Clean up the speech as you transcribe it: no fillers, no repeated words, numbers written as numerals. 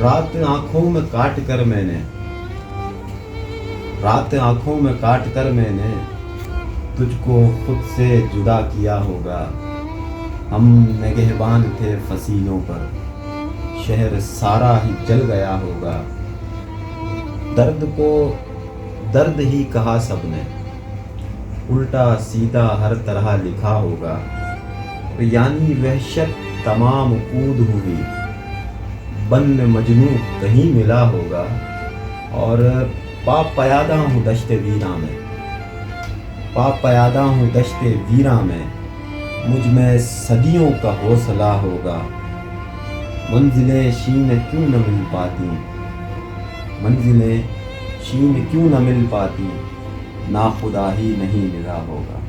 رات آنکھوں میں کاٹ کر میں نے رات آنکھوں میں کاٹ کر میں نے تجھ کو خود سے جدا کیا ہوگا. ہم نگہبان تھے فسینوں پر، شہر سارا ہی جل گیا ہوگا. درد کو درد ہی کہا سب نے، الٹا سیدھا ہر طرح لکھا ہوگا. یعنی وحشت تمام قود ہوئی، بن مجنوں کہیں ملا ہوگا. اور پا پیادہ ہوں دشت ویراں میں، پا پیادہ ہوں دشت ویراں میں، مجھ میں صدیوں کا حوصلہ ہوگا. منزلیں شین کیوں نہ مل پاتی، منزلیں شین کیوں نہ مل پاتی، ناخدا ہی نہیں ملا ہوگا.